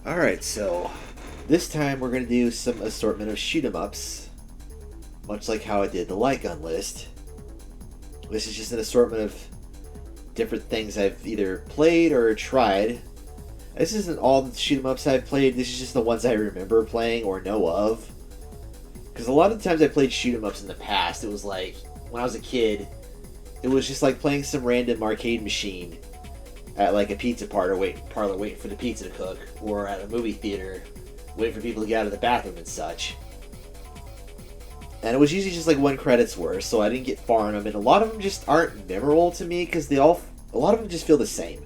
Alright, so this time we're going to do some assortment of shoot-em-ups, much like how I did the light gun list. This is just an assortment of different things I've either played or tried. This isn't all the shoot-em-ups I've played, this is just the ones I remember playing or know of. Because a lot of the times I played shoot-em-ups in the past, it was like, when I was a kid, it was just like playing some random arcade machine at like a pizza parlor waiting for the pizza to cook, or at a movie theater waiting for people to get out of the bathroom and such. And it was usually just like one credit's worth, so I didn't get far in them, and a lot of them just aren't memorable to me because a lot of them just feel the same.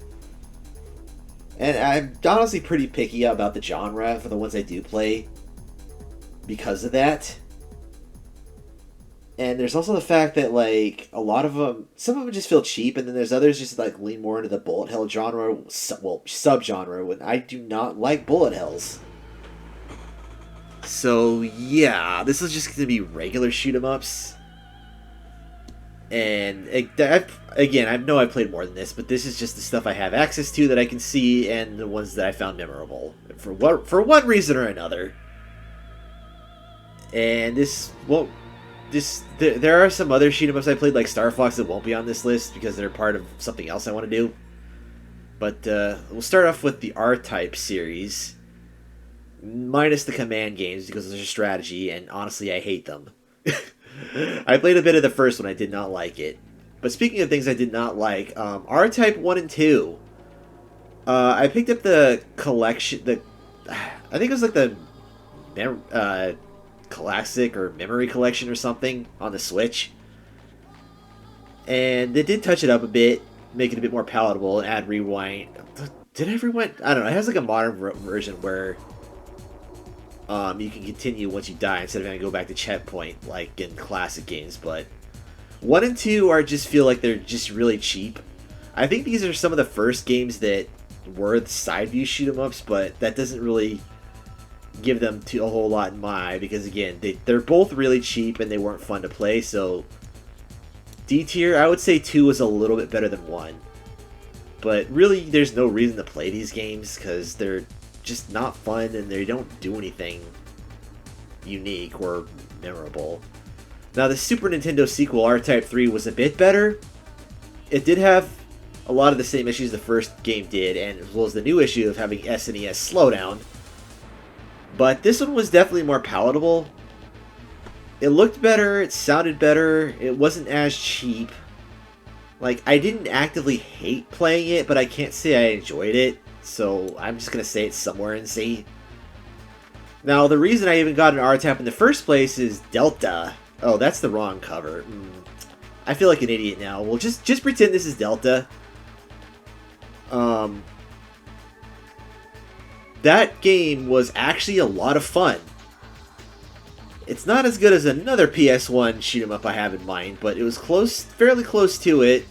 And I'm honestly pretty picky about the genre for the ones I do play because of that. And there's also the fact that, like, a lot of them, some of them just feel cheap, and then there's others just, like, lean more into the bullet hell genre, subgenre, when I do not like bullet hells. So, yeah, this is just going to be regular shoot-em-ups. And, again, I know I've played more than this, but this is just the stuff I have access to that I can see, and the ones that I found memorable, for one reason or another. And this, well... there are some other shoot 'em ups I played, like Star Fox, that won't be on this list because they're part of something else I want to do. But we'll start off with the R-Type series, minus the command games because those are strategy, and honestly, I hate them. I played a bit of the first one, I did not like it. But speaking of things I did not like, R-Type 1 and 2. I picked up the collection, I think it was like the classic or memory collection or something on the Switch, and they did touch it up a bit, make it a bit more palatable, and add rewind. Did I rewind? I don't know. It has like a modern version where you can continue once you die instead of having to go back to checkpoint like in classic games. But 1 and 2 are just feel like they're just really cheap. I think these are some of the first games that were the side view shoot 'em ups, but that doesn't really give them to a whole lot in my eye because, again, they're both really cheap and they weren't fun to play. So D tier, I would say 2 was a little bit better than 1, but really there's no reason to play these games because they're just not fun and they don't do anything unique or memorable. Now the Super Nintendo sequel, R-Type 3, was a bit better. It did have a lot of the same issues the first game did, and as well as the new issue of having SNES slowdown. But this one was definitely more palatable. It looked better, it sounded better, it wasn't as cheap. Like, I didn't actively hate playing it, but I can't say I enjoyed it, so I'm just going to say it's somewhere in C. Now, the reason I even got an R-Tap in the first place is Delta. Oh, that's the wrong cover. I feel like an idiot now. Well, just pretend this is Delta. That game was actually a lot of fun. It's not as good as another PS1 shoot-'em-up I have in mind, but it was fairly close to it.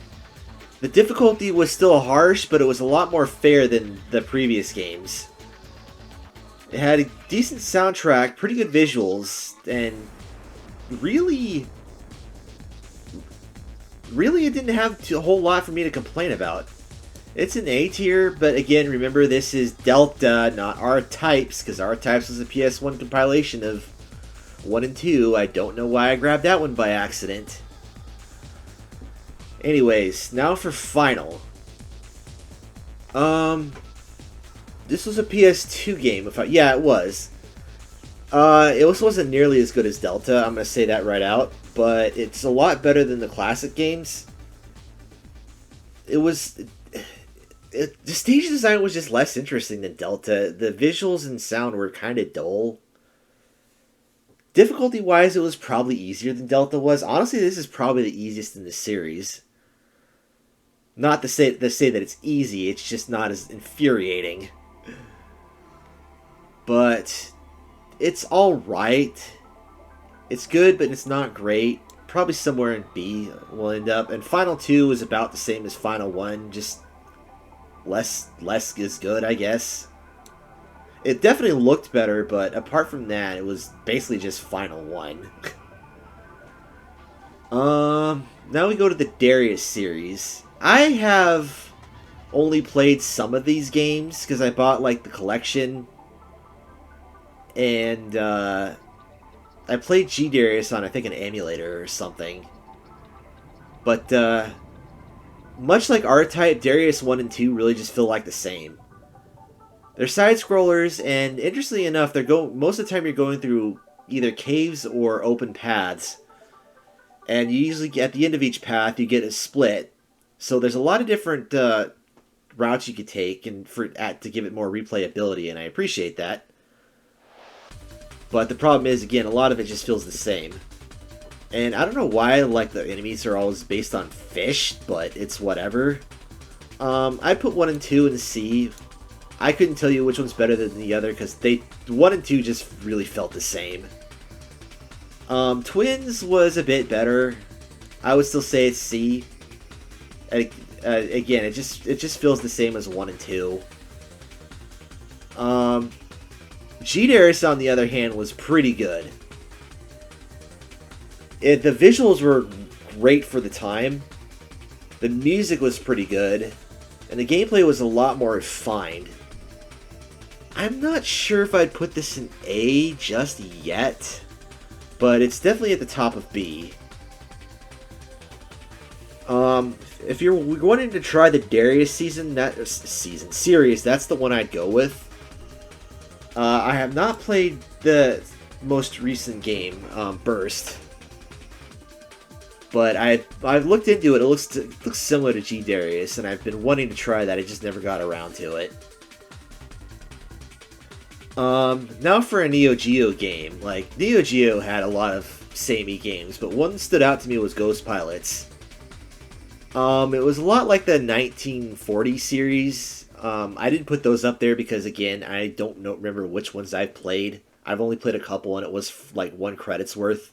The difficulty was still harsh, but it was a lot more fair than the previous games. It had a decent soundtrack, pretty good visuals, and really it didn't have a whole lot for me to complain about. It's an A tier, but again, remember this is Delta, not R-Types, because R-Types was a PS1 compilation of 1 and 2. I don't know why I grabbed that one by accident. Anyways, now for Final. This was a PS2 game. Yeah, it was. It also wasn't nearly as good as Delta, I'm going to say that right out, but it's a lot better than the classic games. The stage design was just less interesting than Delta. The visuals and sound were kind of dull. Difficulty-wise, it was probably easier than Delta was. Honestly, this is probably the easiest in the series. Not to say that it's easy, it's just not as infuriating. But it's alright. It's good, but it's not great. Probably somewhere in B will end up. And Final 2 is about the same as Final 1, just less is good, I guess. It definitely looked better, but apart from that, it was basically just Final 1. Now we go to the Darius series. I have only played some of these games because I bought like the collection and I played G Darius on I think an emulator or something. But much like R-Type, Darius 1 and 2 really just feel like the same. They're side scrollers, and interestingly enough, most of the time you're going through either caves or open paths. And you usually get, at the end of each path, you get a split. So there's a lot of different routes you could take, and to give it more replayability, and I appreciate that. But the problem is, again, a lot of it just feels the same. And I don't know why, like, the enemies are always based on fish, but it's whatever. I put 1 and 2 in C. I couldn't tell you which one's better than the other, because 1 and 2 just really felt the same. Twins was a bit better. I would still say it's C. Again, it just feels the same as 1 and 2. G Darius, on the other hand, was pretty good. The visuals were great for the time. The music was pretty good. And the gameplay was a lot more refined. I'm not sure if I'd put this in A just yet, but it's definitely at the top of B. If you're wanting to try the Darius series, that's the one I'd go with. I have not played the most recent game, Burst, but I've looked into it. It looks similar to G Darius, and I've been wanting to try that. I just never got around to it. Now for a Neo Geo game. Like, Neo Geo had a lot of samey games, but one that stood out to me was Ghost Pilots. It was a lot like the 1940 series. I didn't put those up there because, again, I don't remember which ones I've played. I've only played a couple, and it was like 1 credit's worth.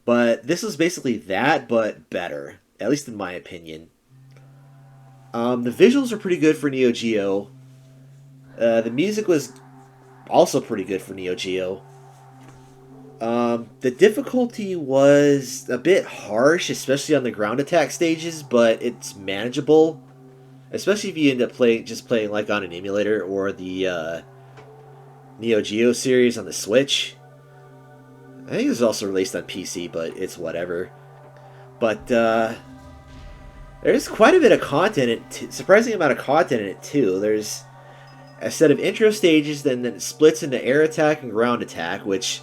But this was basically that, but better, at least in my opinion. The visuals are pretty good for Neo Geo. The music was also pretty good for Neo Geo. The difficulty was a bit harsh, especially on the ground attack stages, but it's manageable. Especially if you end up playing like on an emulator or the Neo Geo series on the Switch. I think it was also released on PC, but it's whatever. But there's quite a bit of content, surprising amount of content in it too. There's a set of intro stages, then it splits into air attack and ground attack, which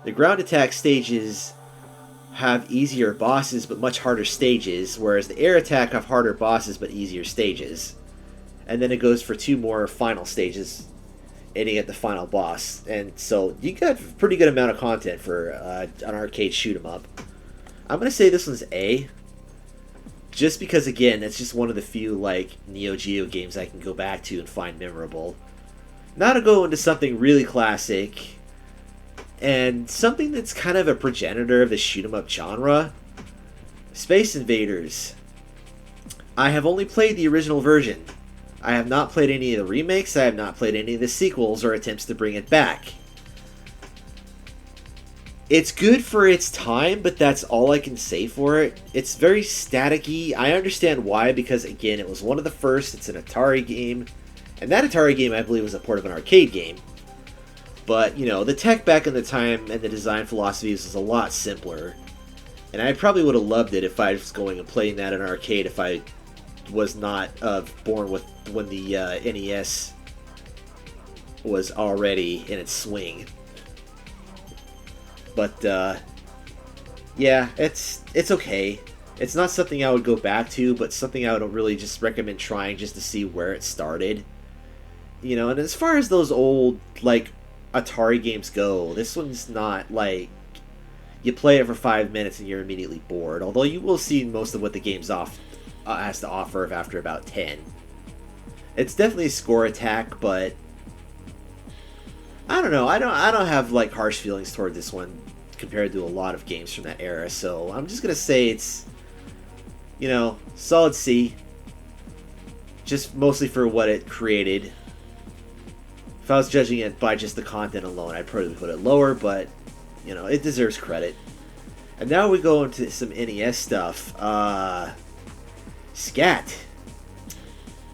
the ground attack stages have easier bosses but much harder stages, whereas the air attack have harder bosses but easier stages. And then it goes for 2 more final stages, ending at the final boss. And so you got a pretty good amount of content for an arcade shoot 'em up. I'm gonna say this one's A, just because, again, it's just one of the few like Neo Geo games I can go back to and find memorable. Now to go into something really classic, and something that's kind of a progenitor of the shoot 'em up genre, Space Invaders. I have only played the original version. I have not played any of the remakes, I have not played any of the sequels or attempts to bring it back. It's good for its time, but that's all I can say for it. It's very staticky. I understand why, because, again, it was one of the first. It's an Atari game. And that Atari game, I believe, was a port of an arcade game. But, you know, the tech back in the time and the design philosophies was a lot simpler. And I probably would have loved it if I was going and playing that in an arcade if I was not born with when the NES was already in its swing. But, yeah, it's okay. It's not something I would go back to, but something I would really just recommend trying just to see where it started. You know, and as far as those old, like, Atari games go, this one's not, like, you play it for 5 minutes and you're immediately bored. Although you will see most of what the game's has to offer after about 10. It's definitely a score attack, but I don't know. I don't have like harsh feelings toward this one compared to a lot of games from that era. So I'm just gonna say it's, you know, solid C. Just mostly for what it created. If I was judging it by just the content alone, I'd probably put it lower, but you know, it deserves credit. And now we go into some NES stuff. Scat.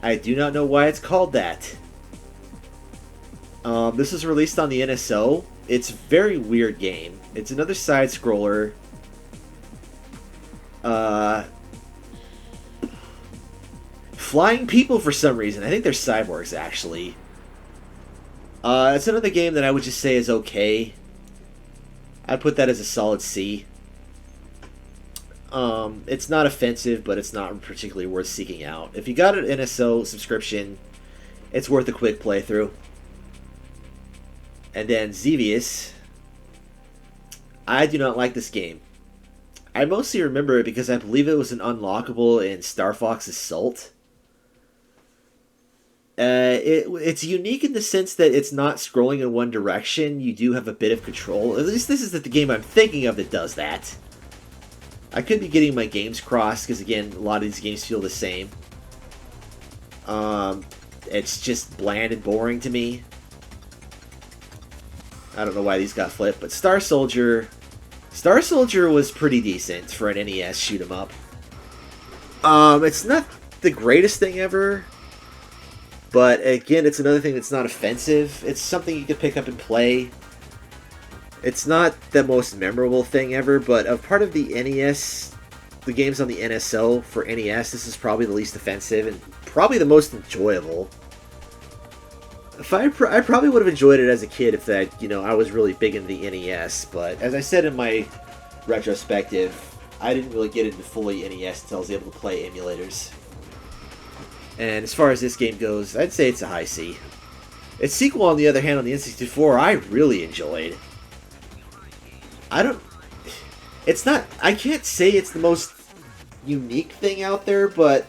I do not know why it's called that. This was released on the NSO. It's a very weird game. It's another side scroller. Flying people for some reason. I think they're cyborgs actually. It's another game that I would just say is okay. I'd put that as a solid C. It's not offensive, but it's not particularly worth seeking out. If you got an NSO subscription, it's worth a quick playthrough. And then Xevious. I do not like this game. I mostly remember it because I believe it was an unlockable in Star Fox Assault. It's unique in the sense that it's not scrolling in one direction. You do have a bit of control. At least this is the game I'm thinking of that does that. I could be getting my games crossed because, again, a lot of these games feel the same. It's just bland and boring to me. I don't know why these got flipped, but Star Soldier was pretty decent for an NES shoot 'em up. It's not the greatest thing ever, but again, it's another thing that's not offensive. It's something you can pick up and play. It's not the most memorable thing ever, but a part of the NES, the games on the NSO for NES, this is probably the least offensive and probably the most enjoyable. I probably would have enjoyed it as a kid if that, I was really big into the NES, but as I said in my retrospective, I didn't really get into fully NES until I was able to play emulators. And as far as this game goes, I'd say it's a high C. Its sequel, on the other hand, on the N64, I really enjoyed. I can't say it's the most unique thing out there, but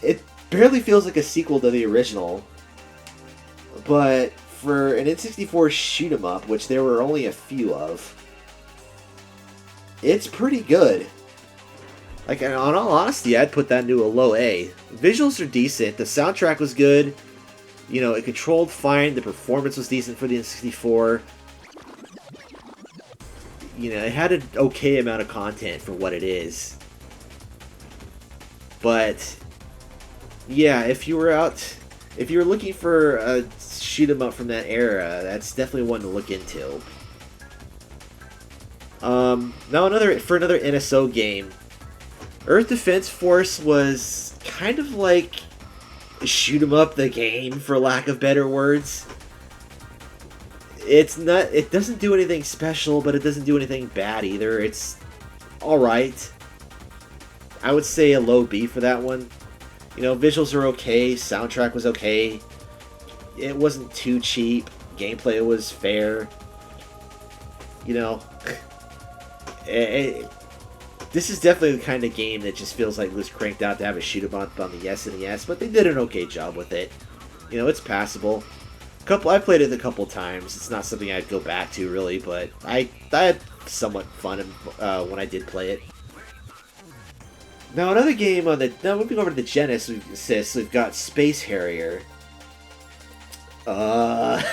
it barely feels like a sequel to the original. But for an N64 shoot 'em up, which there were only a few of, it's pretty good. Like, in all honesty, I'd put that into a low A. Visuals are decent, the soundtrack was good, it controlled fine, the performance was decent for the N64. It had an okay amount of content for what it is. But yeah, if you were looking for a shoot 'em up from that era, that's definitely one to look into. Now for another NSO game, Earth Defense Force was kind of like shoot 'em up the game, for lack of better words. It doesn't do anything special, but it doesn't do anything bad either. It's alright. I would say a low B for that one. Visuals are okay, soundtrack was okay. It wasn't too cheap. Gameplay was fair. This is definitely the kind of game that just feels like it was cranked out to have a shoot 'em up on the SNES, but they did an okay job with it. It's passable. I played it a couple times. It's not something I'd go back to really, but I had somewhat fun when I did play it. Now another game now moving over to the Genesis, we've got Space Harrier. I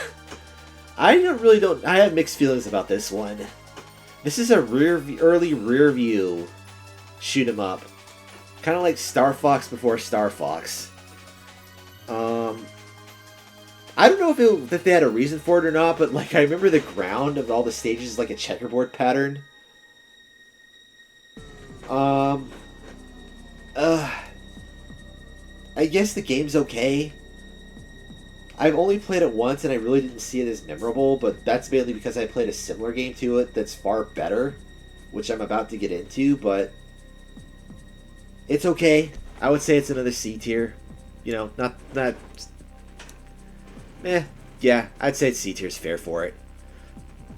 have mixed feelings about this one. This is a early rear view shoot 'em up, kind of like Star Fox before Star Fox. I don't know if they had a reason for it or not, but I remember the ground of all the stages is like a checkerboard pattern. I guess the game's okay. I've only played it once and I really didn't see it as memorable, but that's mainly because I played a similar game to it that's far better, which I'm about to get into, but it's okay. I would say it's another C tier. Yeah, I'd say C tier is fair for it.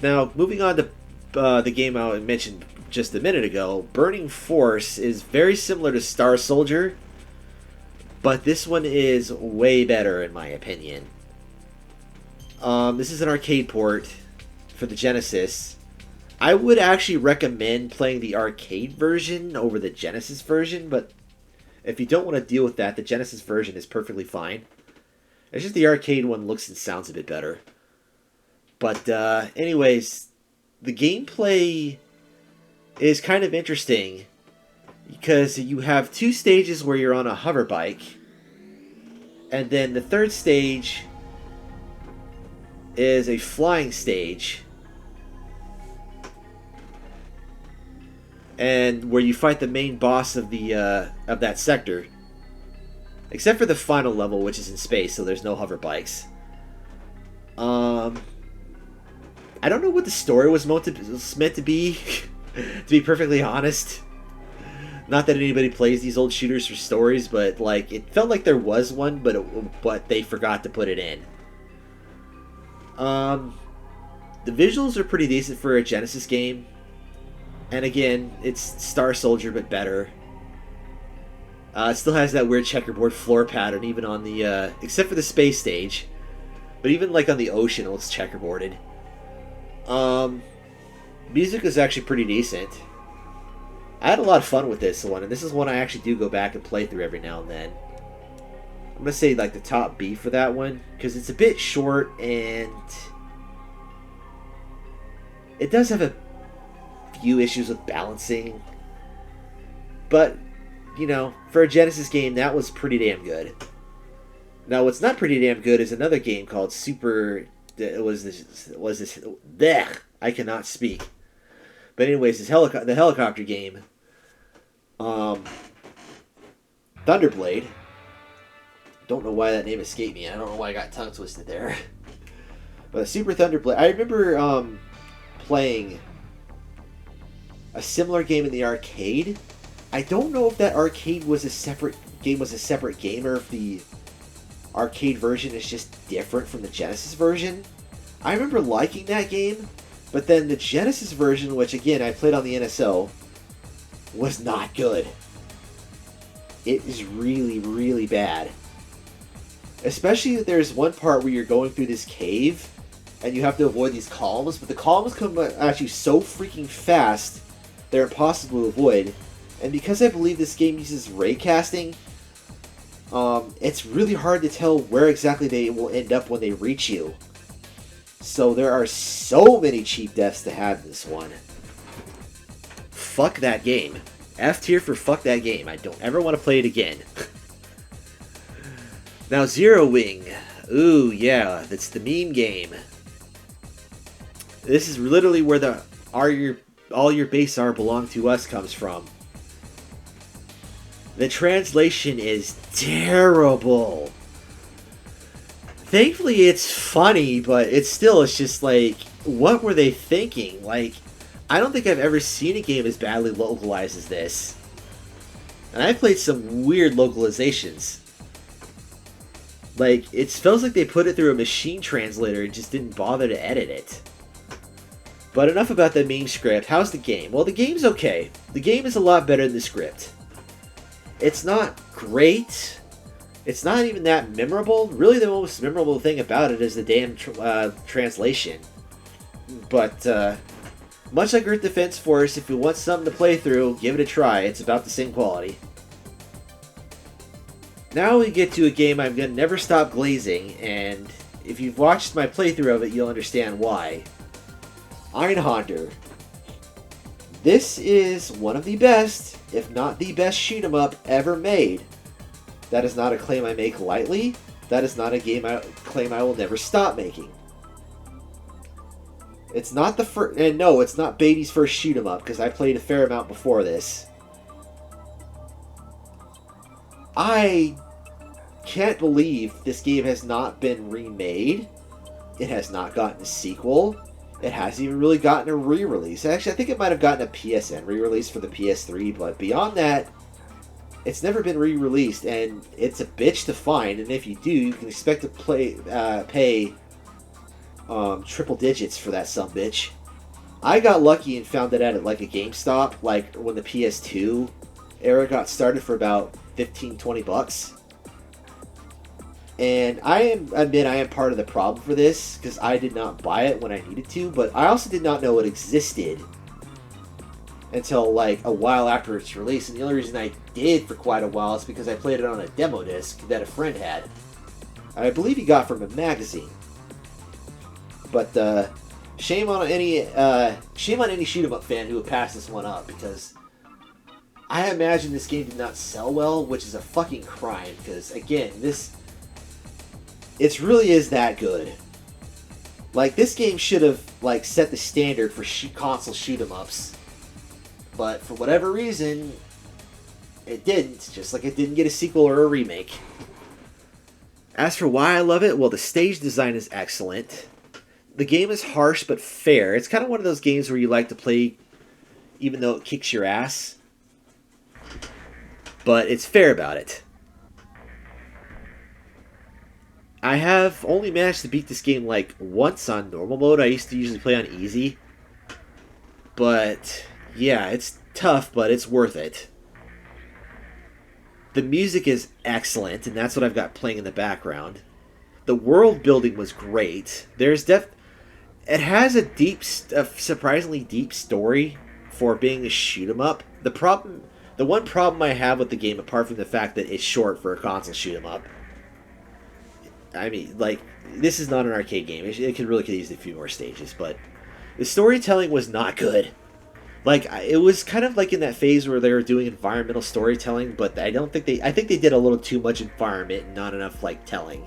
Now, moving on to the game I mentioned just a minute ago, Burning Force is very similar to Star Soldier, but this one is way better in my opinion. This is an arcade port for the Genesis. I would actually recommend playing the arcade version over the Genesis version, but if you don't want to deal with that, the Genesis version is perfectly fine. It's just the arcade one looks and sounds a bit better. But anyways, the gameplay is kind of interesting because you have two stages where you're on a hover bike, and then the third stage is a flying stage, and where you fight the main boss of that sector. Except for the final level, which is in space, so there's no hover bikes. I don't know what the story was meant to be, to be perfectly honest. Not that anybody plays these old shooters for stories, but like it felt like there was one, but they forgot to put it in. The visuals are pretty decent for a Genesis game, and again, it's Star Soldier but better. It still has that weird checkerboard floor pattern, even on the except for the space stage, but even like on the ocean, it looks checkerboarded. Music is actually pretty decent. I had a lot of fun with this one, and this is one I actually do go back and play through every now and then. I'm gonna say like the top B for that one, because it's a bit short and it does have a few issues with balancing. But, you know, for a Genesis game, that was pretty damn good. Now, what's not pretty damn good is another game called Super... Blech, I cannot speak. But anyways, the helicopter game, Thunderblade. Don't know why that name escaped me. I don't know why I got tongue twisted there. But Super Thunderblade. I remember playing a similar game in the arcade. I don't know if that arcade was a separate game, or if the arcade version is just different from the Genesis version. I remember liking that game, but then the Genesis version, which again I played on the NSO, was not good. It is really, really bad. Especially if there's one part where you're going through this cave and you have to avoid these columns, but the columns come at you so freaking fast they're impossible to avoid. And because I believe this game uses raycasting, it's really hard to tell where exactly they will end up when they reach you. So there are so many cheap deaths to have in this one. Fuck that game. F tier for fuck that game. I don't ever want to play it again. Now, Zero Wing. Ooh, yeah, that's the meme game. This is literally where all your base are belong to us comes from. The translation is terrible. Thankfully, it's funny, but it's just like, what were they thinking? Like, I don't think I've ever seen a game as badly localized as this. And I played some weird localizations. Like, it feels like they put it through a machine translator and just didn't bother to edit it. But enough about the meme script. How's the game? Well, the game's okay. The game is a lot better than the script. It's not great. It's not even that memorable. Really, the most memorable thing about it is the damn translation. But, much like Earth Defense Force, if you want something to play through, give it a try. It's about the same quality. Now we get to a game I'm going to never stop glazing, and if you've watched my playthrough of it, you'll understand why. Einhander. This is one of the best, if not the best shoot-em-up ever made. That is not a claim I make lightly. That is not a claim I will never stop making. It's not the first, and no, it's not Beatty's first shoot-em-up, because I played a fair amount before this. I can't believe this game has not been remade. It has not gotten a sequel. It hasn't even really gotten a re-release. Actually, I think it might have gotten a PSN re-release for the PS3, but beyond that, it's never been re-released, and it's a bitch to find, and if you do, you can expect to pay triple digits for that sumbitch. I got lucky and found it at like a GameStop, like when the PS2 era got started, for about $15-20. And I admit I am part of the problem for this, because I did not buy it when I needed to, but I also did not know it existed until like a while after its release, and the only reason I did for quite a while is because I played it on a demo disc that a friend had. I believe he got from a magazine. But shame on any shoot 'em up fan who would pass this one up, because I imagine this game did not sell well, which is a fucking crime, because again, it really is that good. Like, this game should have, like, set the standard for console shoot-em-ups. But for whatever reason, it didn't. Just like it didn't get a sequel or a remake. As for why I love it, well, the stage design is excellent. The game is harsh but fair. It's kind of one of those games where you like to play even though it kicks your ass. But it's fair about it. I have only managed to beat this game like once on normal mode. I used to usually play on easy. But yeah, it's tough, but it's worth it. The music is excellent, and that's what I've got playing in the background. The world building was great. It has a surprisingly deep story for being a shoot 'em up. The one problem I have with the game, apart from the fact that it's short for a console shoot 'em up, I mean, like, this is not an arcade game. It could use a few more stages, but the storytelling was not good. Like, it was kind of like in that phase where they were doing environmental storytelling, but I think they did a little too much environment and not enough, like, telling.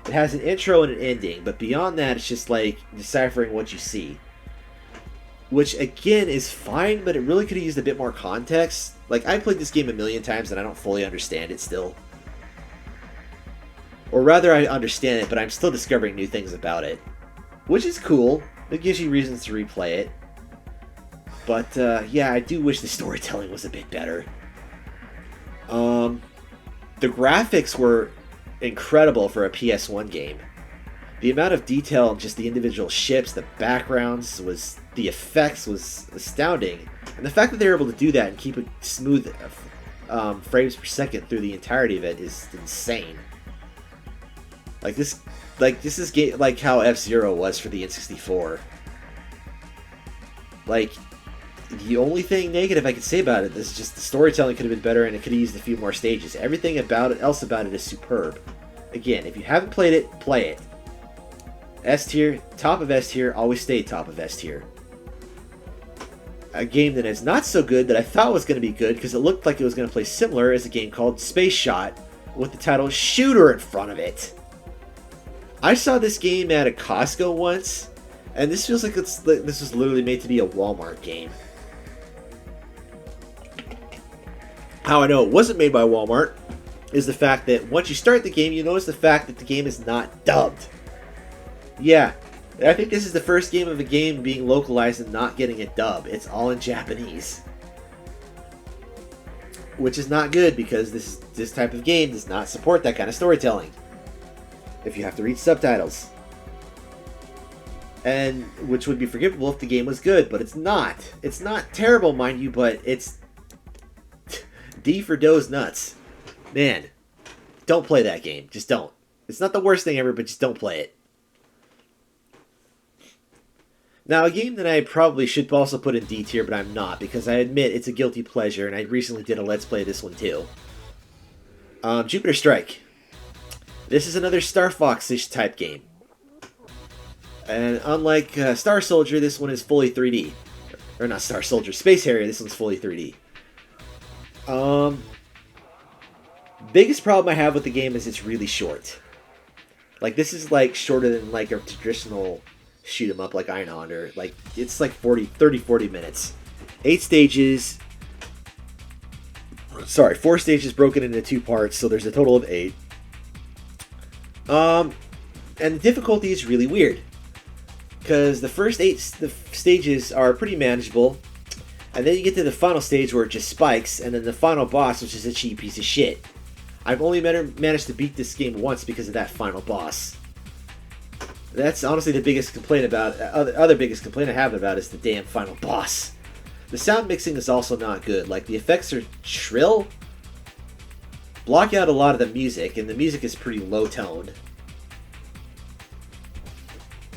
It has an intro and an ending, but beyond that, it's just, like, deciphering what you see. Which, again, is fine, but it really could have used a bit more context. Like, I played this game a million times, and I don't fully understand it still. Or rather, I understand it, but I'm still discovering new things about it. Which is cool. It gives you reasons to replay it. But, yeah, I do wish the storytelling was a bit better. The graphics were incredible for a PS1 game. The amount of detail in just the individual ships, the backgrounds, the effects was astounding. And the fact that they were able to do that and keep it smooth frames per second through the entirety of it is insane. This is like how F-Zero was for the N64. Like, the only thing negative I could say about it is just the storytelling could have been better and it could have used a few more stages. Everything else about it is superb. Again, if you haven't played it, play it. S tier, top of S tier, always stay top of S tier. A game that is not so good that I thought was going to be good because it looked like it was going to play similar is a game called Space Shot with the title Shooter in front of it. I saw this game at a Costco once, and this feels like this was literally made to be a Walmart game. How I know it wasn't made by Walmart is the fact that once you start the game, you notice the fact that the game is not dubbed. Yeah, I think this is the first game of a game being localized and not getting a dub. It's all in Japanese. Which is not good because this type of game does not support that kind of storytelling. If you have to read subtitles. And which would be forgivable if the game was good, but it's not. It's not terrible, mind you, but it's D for Doe's nuts. Man, don't play that game. Just don't. It's not the worst thing ever, but just don't play it. Now, a game that I probably should also put in D tier, but I'm not, because I admit it's a guilty pleasure, and I recently did a Let's Play of this one too. Jupiter Strike. This is another Star Fox-ish type game. And unlike Star Soldier, this one is fully 3D. Or not Star Soldier, Space Harrier, this one's fully 3D. Biggest problem I have with the game is it's really short. Like, this is like shorter than like a traditional shoot 'em up like Iron Honor. Like, it's like 30-40 minutes. 8 stages. Sorry, 4 stages broken into 2 parts, so there's a total of 8. And the difficulty is really weird. Because the first 8 stages are pretty manageable. And then you get to the final stage where it just spikes. And then the final boss, which is a cheap piece of shit. I've only managed to beat this game once because of that final boss. That's honestly the biggest complaint about... other biggest complaint I have about is the damn final boss. The sound mixing is also not good. Like, the effects are shrill. Block out a lot of the music, and the music is pretty low-toned.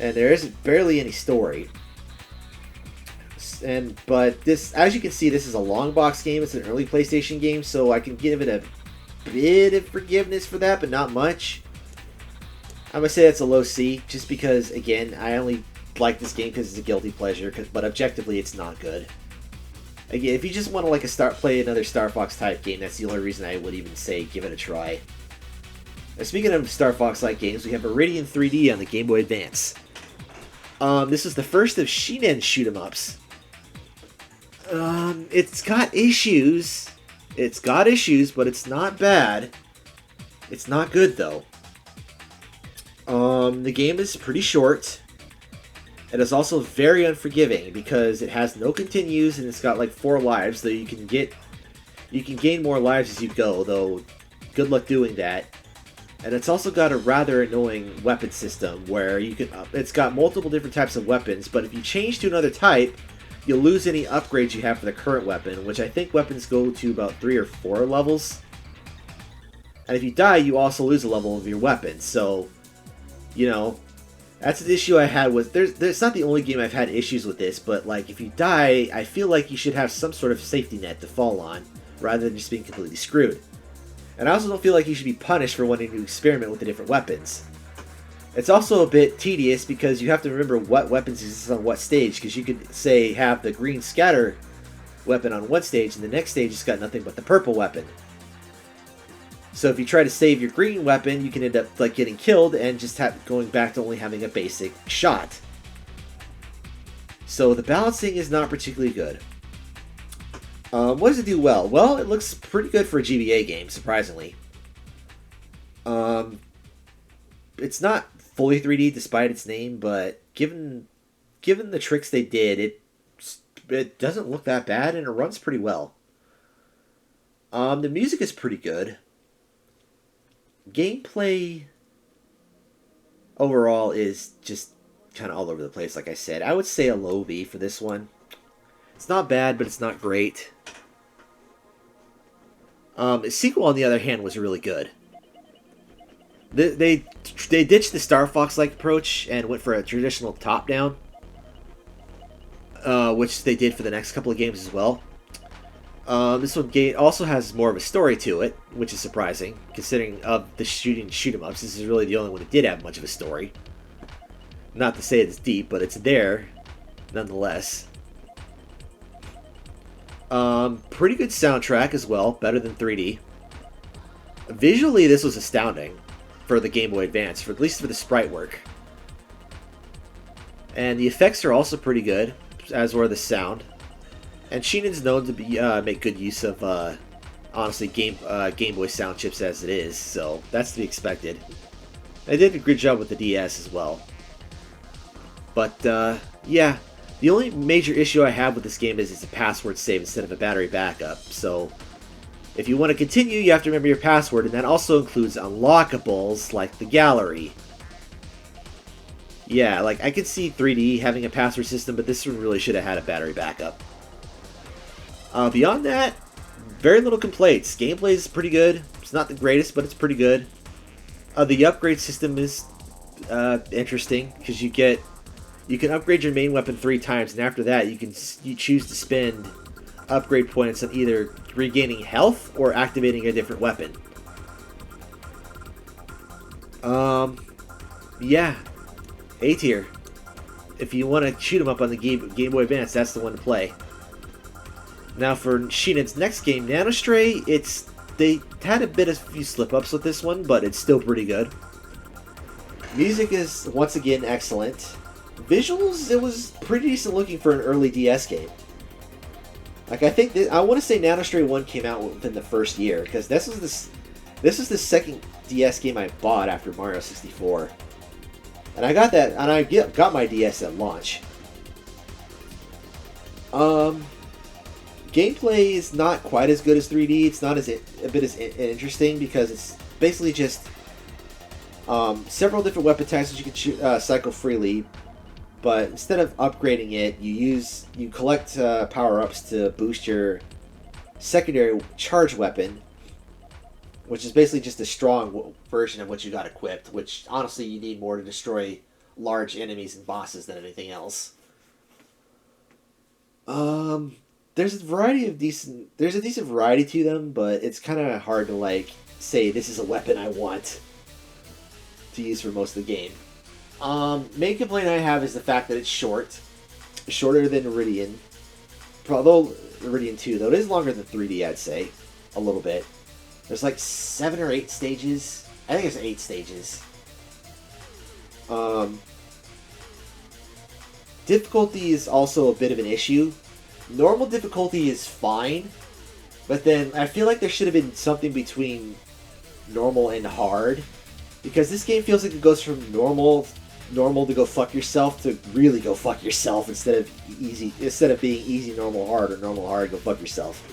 And there isn't barely any story. But this, as you can see, this is a long box game. It's an early PlayStation game, so I can give it a bit of forgiveness for that, but not much. I'm going to say that's a low C, just because, again, I only like this game because it's a guilty pleasure, but objectively it's not good. Again, if you just want to play another Star Fox type game, that's the only reason I would even say give it a try. Now, speaking of Star Fox like games, we have Iridian 3D on the Game Boy Advance. This is the first of Shinen shootemups. It's got issues. It's got issues, but it's not bad. It's not good though. The game is pretty short. It is also very unforgiving because it has no continues and it's got like 4 lives, though you can gain more lives as you go, though good luck doing that. And it's also got a rather annoying weapon system where it's got multiple different types of weapons, but if you change to another type, you'll lose any upgrades you have for the current weapon, which I think weapons go to about 3 or 4 levels. And if you die, you also lose a level of your weapon, so, you know, that's an issue I had with... There's not the only game I've had issues with this, but, like, if you die, I feel like you should have some sort of safety net to fall on, rather than just being completely screwed. And I also don't feel like you should be punished for wanting to experiment with the different weapons. It's also a bit tedious because you have to remember what weapons exist on what stage, because you could, say, have the green scatter weapon on one stage, and the next stage has got nothing but the purple weapon. So if you try to save your green weapon, you can end up like getting killed and just going back to only having a basic shot. So the balancing is not particularly good. What does it do well? Well, it looks pretty good for a GBA game, surprisingly. It's not fully 3D despite its name, but given the tricks they did, it doesn't look that bad and it runs pretty well. The music is pretty good. Gameplay overall is just kind of all over the place, like I said. I would say a low V for this one. It's not bad, but it's not great. The sequel, on the other hand, was really good. They ditched the Star Fox-like approach and went for a traditional top-down, which they did for the next couple of games as well. This one also has more of a story to it, which is surprising, considering of the shoot-em-ups. This is really the only one that did have much of a story. Not to say it's deep, but it's there, nonetheless. Pretty good soundtrack as well, better than 3D. Visually, this was astounding for the Game Boy Advance, at least for the sprite work. And the effects are also pretty good, as were the sound. And Shinen's known to make good use of, honestly, Game Boy sound chips as it is, so that's to be expected. They did a good job with the DS as well. But, yeah, the only major issue I have with this game is it's a password save instead of a battery backup, so if you want to continue, you have to remember your password, and that also includes unlockables like the gallery. Yeah, like, I could see 3D having a password system, but this one really should have had a battery backup. Beyond that, very little complaints. Gameplay is pretty good. It's not the greatest, but it's pretty good. The upgrade system is interesting because you can upgrade your main weapon 3 times, and after that, you choose to spend upgrade points on either regaining health or activating a different weapon. Yeah, A tier. If you want to shoot 'em up on the Game Boy Advance, that's the one to play. Now for Shinen's next game, Nanostray, they had a few slip-ups with this one, but it's still pretty good. Music is, once again, excellent. Visuals, it was pretty decent looking for an early DS game. Like, I want to say Nanostray 1 came out within the first year, because this was the second DS game I bought after Mario 64. And I got that, and I got my DS at launch. Gameplay is not quite as good as 3D. It's not a bit as interesting because it's basically just several different weapon types that you can cycle freely. But instead of upgrading it, you collect power-ups to boost your secondary charge weapon, which is basically just a strong version of what you got equipped. Which honestly, you need more to destroy large enemies and bosses than anything else. There's a decent variety to them, but it's kind of hard to like say this is a weapon I want to use for most of the game. Main complaint I have is the fact that it's shorter than Iridian. Although Iridian 2, though it is longer than 3D, I'd say a little bit. There's like 7 or 8 stages. I think it's 8 stages. difficulty is also a bit of an issue. Normal difficulty is fine, but then I feel like there should have been something between normal and hard, because this game feels like it goes from normal to go fuck yourself to really go fuck yourself instead of being easy normal hard or normal hard go fuck yourself.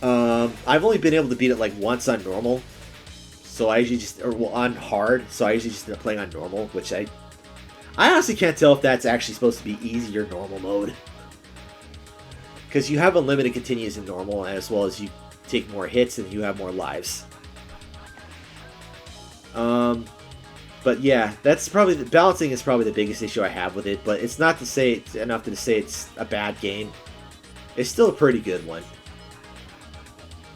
I've only been able to beat it like once on normal, so I usually on hard, so I usually just end up playing on normal, which I honestly can't tell if that's actually supposed to be easy or normal mode, because you have unlimited continues in normal, as well as you take more hits and you have more lives. But yeah, that's probably the balancing is probably the biggest issue I have with it. But it's not to say it's enough to say it's a bad game. It's still a pretty good one.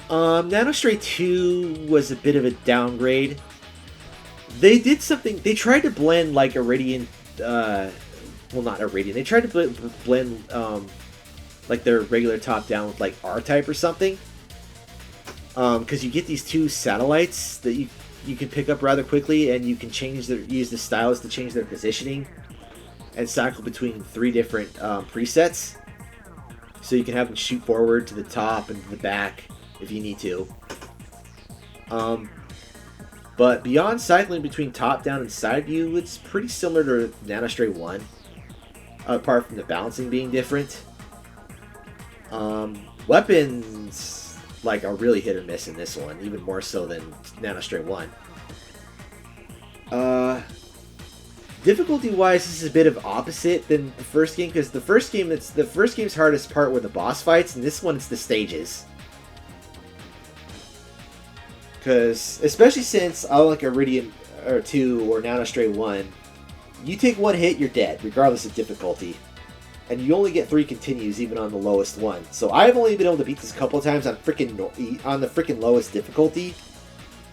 Nanostray 2 was a bit of a downgrade. They did something. They tried to blend like Iridian. Well, not Iridian. They tried to blend like their regular top-down with like R-Type or something. Because you get these two satellites that you can pick up rather quickly, and you can use the stylus to change their positioning and cycle between 3 different presets. So you can have them shoot forward to the top and to the back if you need to. But beyond cycling between top, down, and side view, it's pretty similar to Nanostray 1, apart from the balancing being different. Weapons like are really hit or miss in this one, even more so than Nanostray 1. Difficulty wise, this is a bit of opposite than the first game, because the first game's hardest part were the boss fights, and this one it's the stages. Because especially since unlike Iridian or 2 or Nanostray 1, you take one hit, you're dead, regardless of difficulty. And you only get 3 continues even on the lowest one. So I've only been able to beat this a couple of times on the freaking lowest difficulty.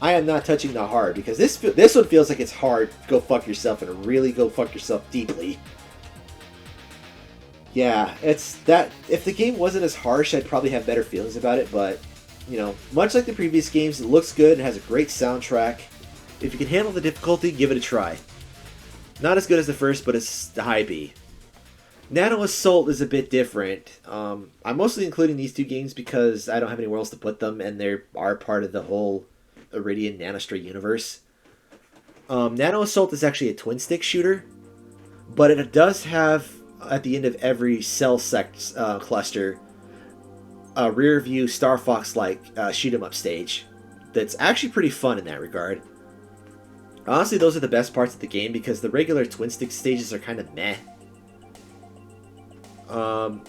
I am not touching the hard, because this one feels like it's hard. Go fuck yourself, and really go fuck yourself deeply. Yeah, it's that. If the game wasn't as harsh, I'd probably have better feelings about it. But you know, much like the previous games, it looks good and has a great soundtrack. If you can handle the difficulty, give it a try. Not as good as the first, but it's the high B. Nano Assault is a bit different. I'm mostly including these 2 games because I don't have anywhere else to put them, and they are part of the whole Iridian Nanostray universe. Nano Assault is actually a twin-stick shooter, but it does have, at the end of every cell cluster, a rear-view Star Fox-like shoot-em-up stage that's actually pretty fun in that regard. Honestly, those are the best parts of the game, because the regular twin-stick stages are kind of meh.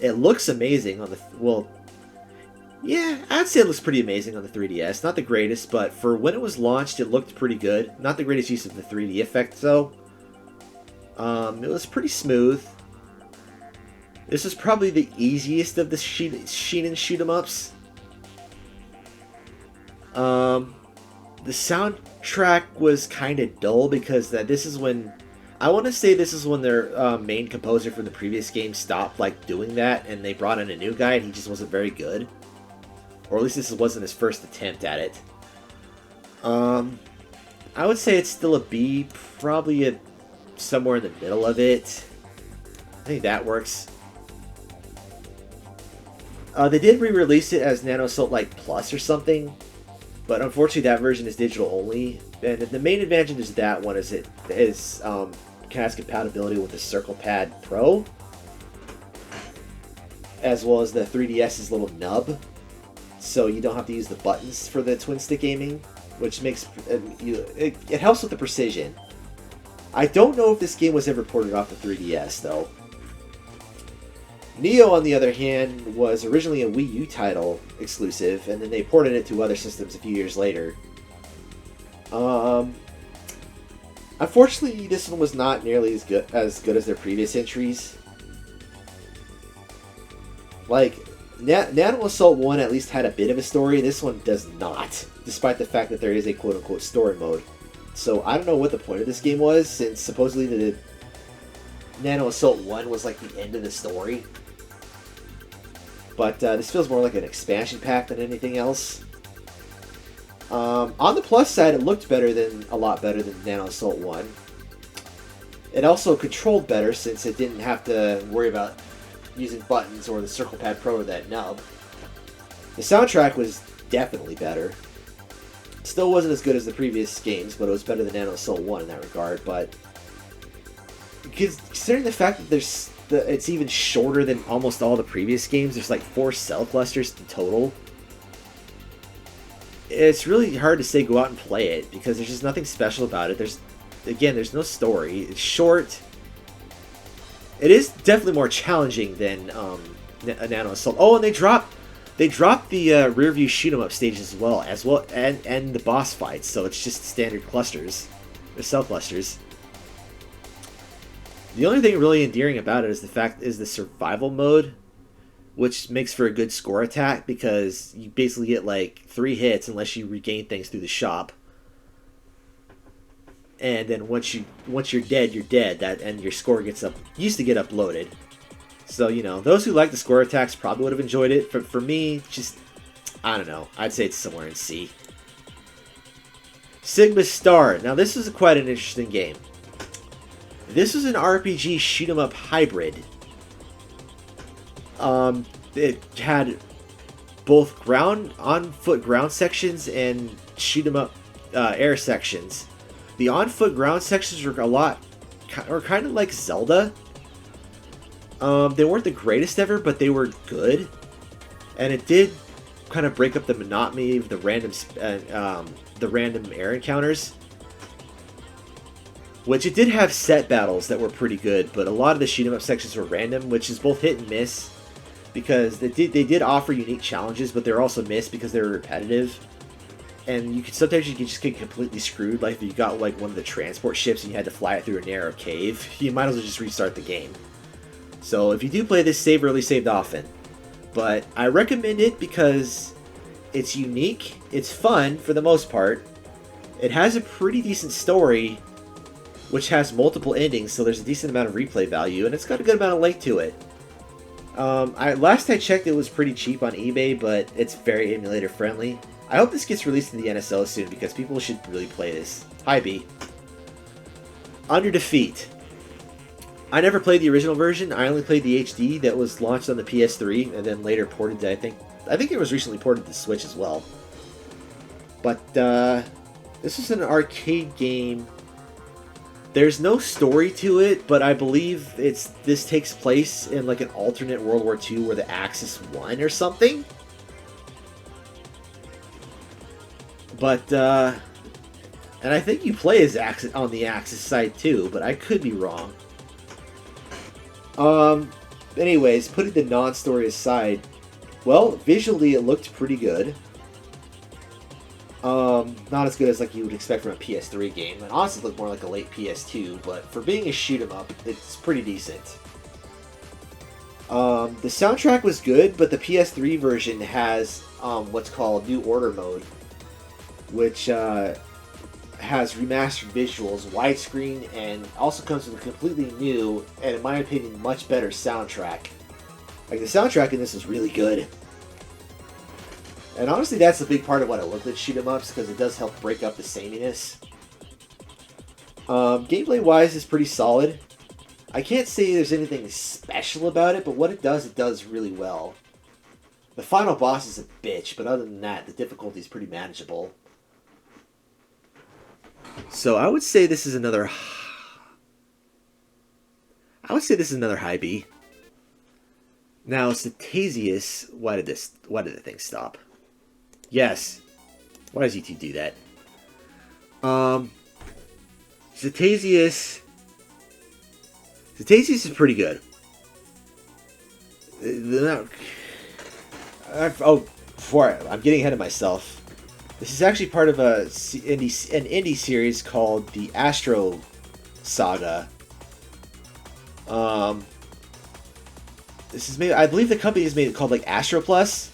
It looks amazing on the... Well, yeah, I'd say it looks pretty amazing on the 3DS. Not the greatest, but for when it was launched, it looked pretty good. Not the greatest use of the 3D effect, though. It was pretty smooth. This is probably the easiest of the Shinen shoot-em-ups. The soundtrack was kind of dull, because this is when... I want to say this is when their main composer from the previous game stopped doing that, and they brought in a new guy, and he just wasn't very good. Or at least this wasn't his first attempt at it. I would say it's still a B, probably somewhere in the middle of it. I think that works. They did re-release it as Nano Assault Plus or something, but unfortunately that version is digital only. And the main advantage is that one is it has compatibility with the Circle Pad Pro, as well as the 3DS's little nub, so you don't have to use the buttons for the twin stick aiming, which makes it helps with the precision. I don't know if this game was ever ported off the 3DS though. Neo, on the other hand, was originally a Wii U title exclusive, and then they ported it to other systems a few years later. Unfortunately, this one was not nearly as good as their previous entries. Nano Assault 1 at least had a bit of a story. This one does not, despite the fact that there is a quote-unquote story mode. So I don't know what the point of this game was, since supposedly the Nano Assault 1 was the end of the story. But this feels more like an expansion pack than anything else. On the plus side, it looked a lot better than Nano Assault 1. It also controlled better since it didn't have to worry about using buttons or the Circle Pad Pro or that nub. The soundtrack was definitely better. Still wasn't as good as the previous games, but it was better than Nano Soul 1 in that regard. But considering the fact that it's even shorter than almost all the previous games, there's like 4 cell clusters in total. It's really hard to say go out and play it because there's just nothing special about it. There's no story. It's short. It is definitely more challenging than Nano Assault. Oh, and they dropped the rear view shoot 'em up stages as well, and the boss fights. So it's just standard clusters, or cell clusters. The only thing really endearing about it is the survival mode, which makes for a good score attack because you basically get like 3 hits unless you regain things through the shop. And then once you're dead, you're dead. And your score used to get uploaded. So, those who like the score attacks probably would have enjoyed it. For me, just, I don't know. I'd say it's somewhere in C. Sigma Star. Now, this is quite an interesting game. This is an RPG shoot 'em up hybrid. It had both on-foot ground sections and shoot 'em up air sections. The on-foot ground sections were kind of like Zelda. They weren't the greatest ever, but they were good, and it did kind of break up the monotony of the random air encounters. Which it did have set battles that were pretty good, but a lot of the shoot 'em up sections were random, which is both hit and miss, because they did offer unique challenges, but they're also missed because they were repetitive. And sometimes you can just get completely screwed, like if you got like one of the transport ships and you had to fly it through a narrow cave, you might as well just restart the game. So if you do play this, save early, saved often. But I recommend it because it's unique, it's fun for the most part, it has a pretty decent story, which has multiple endings, so there's a decent amount of replay value, and it's got a good amount of length to it. Last I checked, it was pretty cheap on eBay, but it's very emulator friendly. I hope this gets released in the NSO soon, because people should really play this. Hi, B. Under Defeat. I never played the original version. I only played the HD that was launched on the PS3, and then later ported to, I think it was recently ported to Switch as well. But, this is an arcade game. There's no story to it, but I believe this takes place in like an alternate World War II where the Axis won or something. But, and I think you play as Axis on the Axis side too, but I could be wrong. Anyways, putting the non-story aside, well, visually it looked pretty good. Not as good as like you would expect from a PS3 game. It honestly looked more like a late PS2, but for being a shoot 'em up, it's pretty decent. The soundtrack was good, but the PS3 version has what's called New Order mode, which has remastered visuals, widescreen, and also comes with a completely new, and in my opinion, much better soundtrack. Like, the soundtrack in this is really good. And honestly, that's a big part of what I look at shoot 'em ups, because it does help break up the sameness. Gameplay-wise, is pretty solid. I can't say there's anything special about it, but what it does really well. The final boss is a bitch, but other than that, the difficulty is pretty manageable. So I would say this is another high B. Now, Cetasius, why did the thing stop? Yes. Why does YouTube do that? Cetasius is pretty good. I'm getting ahead of myself. This is actually part of an indie series called the Astro Saga. This is made. I believe the company has made it called like Astro Plus.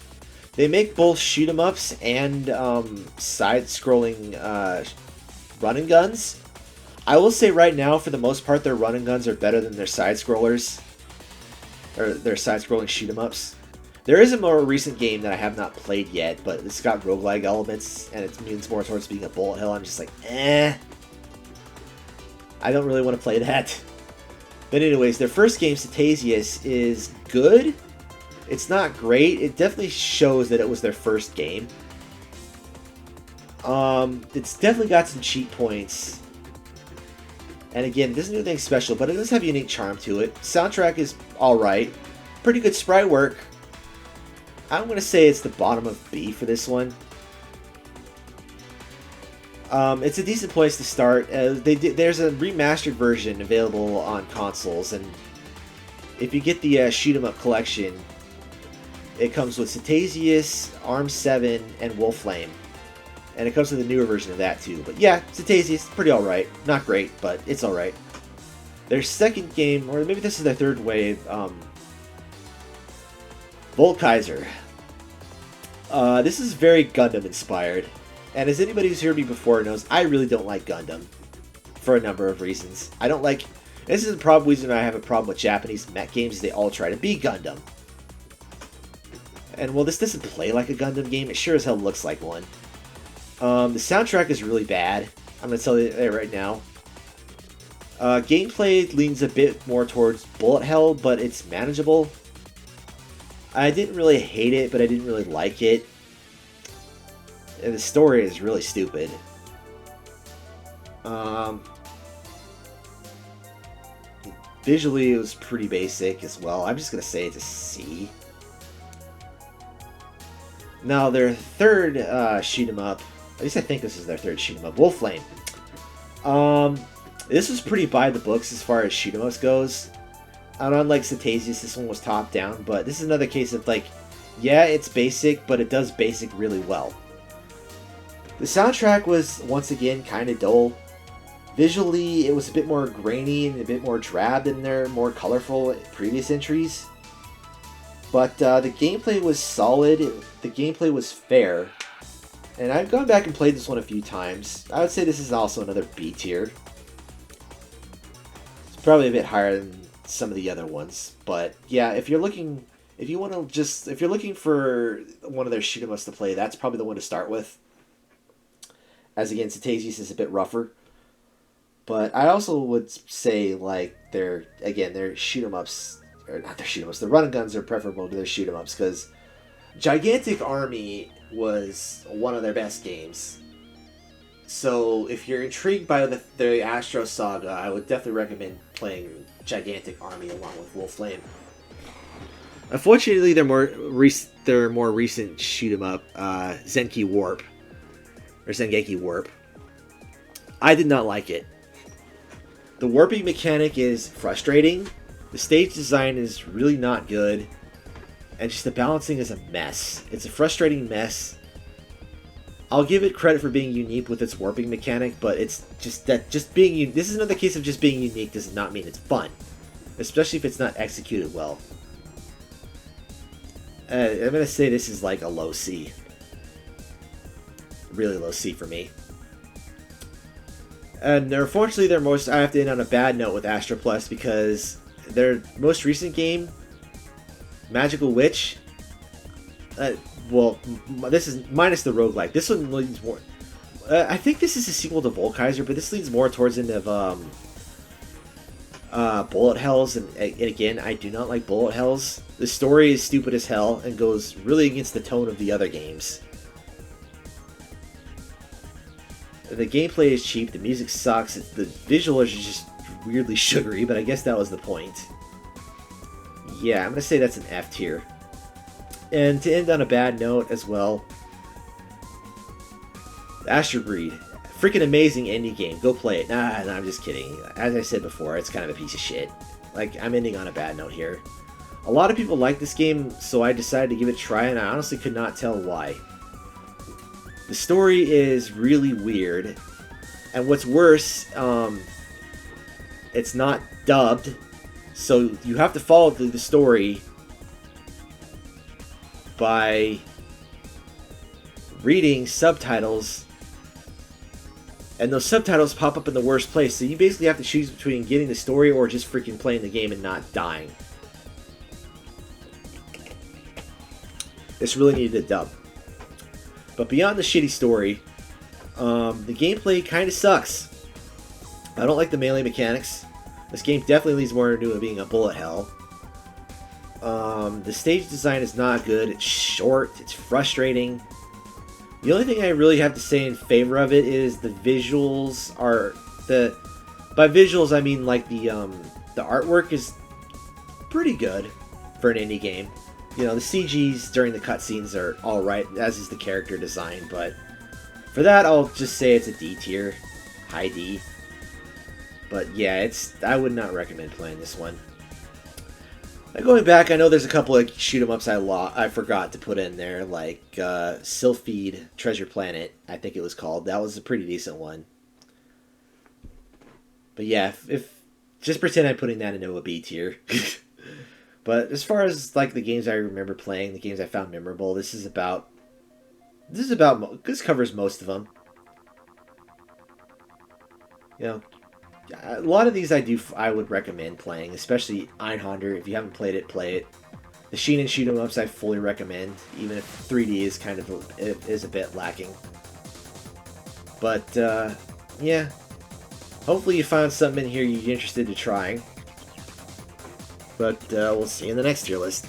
They make both shoot 'em ups and side-scrolling run and guns. I will say right now, for the most part, their run and guns are better than their side-scrollers, or their side-scrolling shoot 'em ups. There is a more recent game that I have not played yet, but it's got roguelike elements, and it means more towards being a bullet hell. I'm just like, I don't really want to play that. But anyways, their first game, Cetasius, is good. It's not great. It definitely shows that it was their first game. It's definitely got some cheat points. And again, it doesn't do anything special, but it does have a unique charm to it. Soundtrack is alright. Pretty good sprite work. I'm going to say it's the bottom of B for this one. It's a decent place to start. There's a remastered version available on consoles, and if you get the Shoot 'em Up collection, it comes with Cetasius, Arm 7, and Wolflame. And it comes with a newer version of that too. But yeah, Cetasius, pretty alright. Not great, but it's alright. Their second game, or maybe this is their third wave, Volkaiser. This is very Gundam inspired. And as anybody who's heard me before knows, I really don't like Gundam. For a number of reasons. I don't like... This is the problem reason I have a problem with Japanese mech games. They all try to be Gundam. And while this doesn't play like a Gundam game, it sure as hell looks like one. The soundtrack is really bad. I'm going to tell you that right now. Gameplay leans a bit more towards bullet hell, but it's manageable. I didn't really hate it, but I didn't really like it. And the story is really stupid. Visually, it was pretty basic as well. I'm just going to say it's a C. Now, their third shoot 'em up, at least I think this is their third shoot 'em up, Wolflame. This was pretty by the books as far as shoot 'em ups goes. And unlike Cetasius, this one was top down, but this is another case of like, yeah, it's basic, but it does basic really well. The soundtrack was, once again, kind of dull. Visually, it was a bit more grainy and a bit more drab than their more colorful previous entries. But the gameplay was solid, the gameplay was fair. And I've gone back and played this one a few times. I would say this is also another B tier. It's probably a bit higher than some of the other ones. But yeah, if you're looking for one of their shoot 'em ups to play, that's probably the one to start with. As again, Cetasius is a bit rougher. But I also would say, like, their shoot 'em ups, or not their shoot 'em ups, the run and guns are preferable to their shoot 'em ups, because Gigantic Army was one of their best games. So if you're intrigued by the Astro Saga, I would definitely recommend playing Gigantic Army along with Wolflame. Unfortunately, their more recent shoot 'em up, Zenki Warp, or Zengeki Warp, I did not like it. The warping mechanic is frustrating, the stage design is really not good, and just the balancing is a mess. It's a frustrating mess. I'll give it credit for being unique with its warping mechanic, but it's just that this is another case of just being unique does not mean it's fun, especially if it's not executed well. I'm gonna say this is like a low C, really low C for me. And unfortunately, I have to end on a bad note with Astro Plus, because their most recent game, Magical Witch, well, this is minus the roguelike. This one leans more. I think this is a sequel to Volkaiser, but this leans more towards into bullet hells. And again, I do not like bullet hells. The story is stupid as hell and goes really against the tone of the other games. The gameplay is cheap, the music sucks, the visuals are just weirdly sugary, but I guess that was the point. Yeah, I'm going to say that's an F tier. And to end on a bad note as well, Astro Breed. Freaking amazing indie game, go play it. Nah, I'm just kidding. As I said before, it's kind of a piece of shit. Like, I'm ending on a bad note here. A lot of people like this game, so I decided to give it a try, and I honestly could not tell why. The story is really weird, and what's worse, it's not dubbed, so you have to follow the story by reading subtitles, and those subtitles pop up in the worst place, so you basically have to choose between getting the story or just freaking playing the game and not dying. This really needed a dub. But beyond the shitty story, the gameplay kind of sucks. I don't like the melee mechanics. This game definitely leads more into it being a bullet hell. The stage design is not good. It's short. It's frustrating. The only thing I really have to say in favor of it is the visuals are the. By visuals, I mean like the artwork is pretty good for an indie game. You know, the CGs during the cutscenes are all right, as is the character design. But for that, I'll just say it's a D tier, high D. But yeah, I would not recommend playing this one. Now going back, I know there's a couple of shoot 'em ups I forgot to put in there, like Sylphid Treasure Planet, I think it was called. That was a pretty decent one. But yeah, if just pretend I'm putting that into a B tier. But as far as like the games I remember playing, the games I found memorable, this covers most of them. You know, a lot of these I would recommend playing, especially Einhander. If you haven't played it, play it. The Sheen and shoot 'em ups I fully recommend, even if 3D is kind of a bit lacking. But yeah, hopefully you found something in here you're interested in trying. But we'll see you in the next tier list.